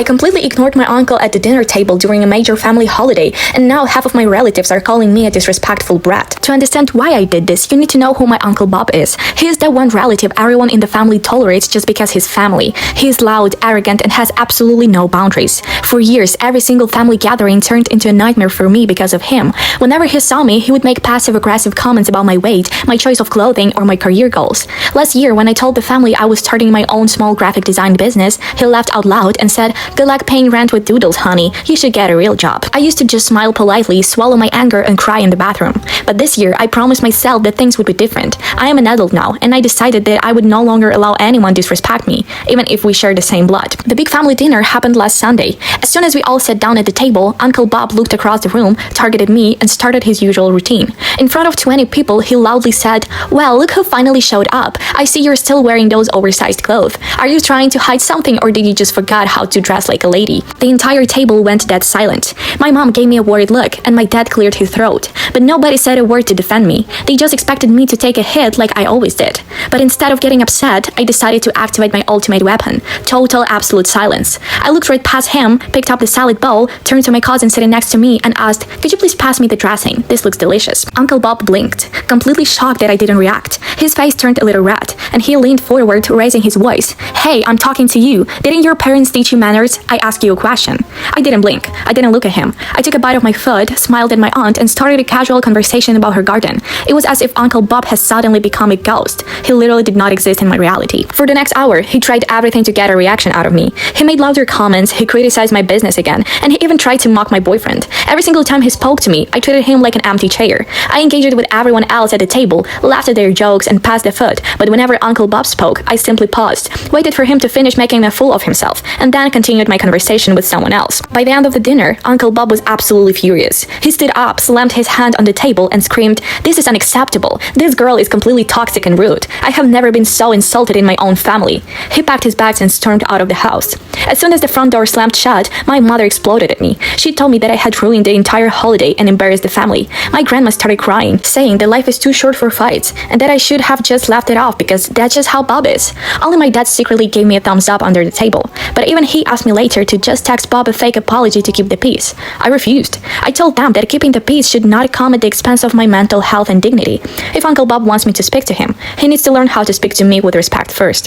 I completely ignored my uncle at the dinner table during a major family holiday, and now half of my relatives are calling me a disrespectful brat. To understand why I did this, you need to know who my Uncle Bob is. He is the one relative everyone in the family tolerates just because he's family. He is loud, arrogant, and has absolutely no boundaries. For years, every single family gathering turned into a nightmare for me because of him. Whenever he saw me, he would make passive-aggressive comments about my weight, my choice of clothing, or my career goals. Last year, when I told the family I was starting my own small graphic design business, he laughed out loud and said, "Good luck paying rent with doodles, honey. You should get a real job." I used to just smile politely, swallow my anger, and cry in the bathroom. But this year, I promised myself that things would be different. I am an adult now, and I decided that I would no longer allow anyone to disrespect me, even if we share the same blood. The big family dinner happened last Sunday. As soon as we all sat down at the table, Uncle Bob looked across the room, targeted me, and started his usual routine. In front of 20 people, he loudly said, "Well, look who finally showed up. I see you're still wearing those oversized clothes. Are you trying to hide something, or did you just forget how to dress like a lady?" The entire table went dead silent. My mom gave me a worried look, and my dad cleared his throat. But nobody said a word to defend me. They just expected me to take a hit like I always did. But instead of getting upset, I decided to activate my ultimate weapon: total absolute silence. I looked right past him, picked up the salad bowl, turned to my cousin sitting next to me, and asked, "Could you please pass me the dressing? This looks delicious." Uncle Bob blinked, completely shocked that I didn't react. His face turned a little red, and he leaned forward, raising his voice. "Hey, I'm talking to you. Didn't your parents teach you manners? I asked you a question." I didn't blink. I didn't look at him. I took a bite of my food, smiled at my aunt, and started a casual conversation about her garden. It was as if Uncle Bob has suddenly become a ghost. He literally did not exist in my reality. For the next hour, he tried everything to get a reaction out of me. He made louder comments, he criticized my business again, and he even tried to mock my boyfriend. Every single time he spoke to me, I treated him like an empty chair. I engaged with everyone else at the table, laughed at their jokes, and passed the food, but whenever Uncle Bob spoke, I simply paused, waited for him to finish making a fool of himself, and then continued my conversation with someone else. By the end of the dinner, Uncle Bob was absolutely furious. He stood up, slammed his hand on the table, and screamed, "This is unacceptable. This girl is completely toxic and rude. I have never been so insulted in my own family." He packed his bags and stormed out of the house. As soon as the front door slammed shut, my mother exploded at me. She told me that I had ruined the entire holiday and embarrassed the family. My grandma started crying, saying that life is too short for fights, and that I should have just laughed it off because that's just how Bob is. Only my dad secretly gave me a thumbs up under the table, but even he asked me later to just text Bob a fake apology to keep the peace. I refused. I told them that keeping the peace should not come at the expense of my mental health and dignity. If Uncle Bob wants me to speak to him, he needs to learn how to speak to me with respect first.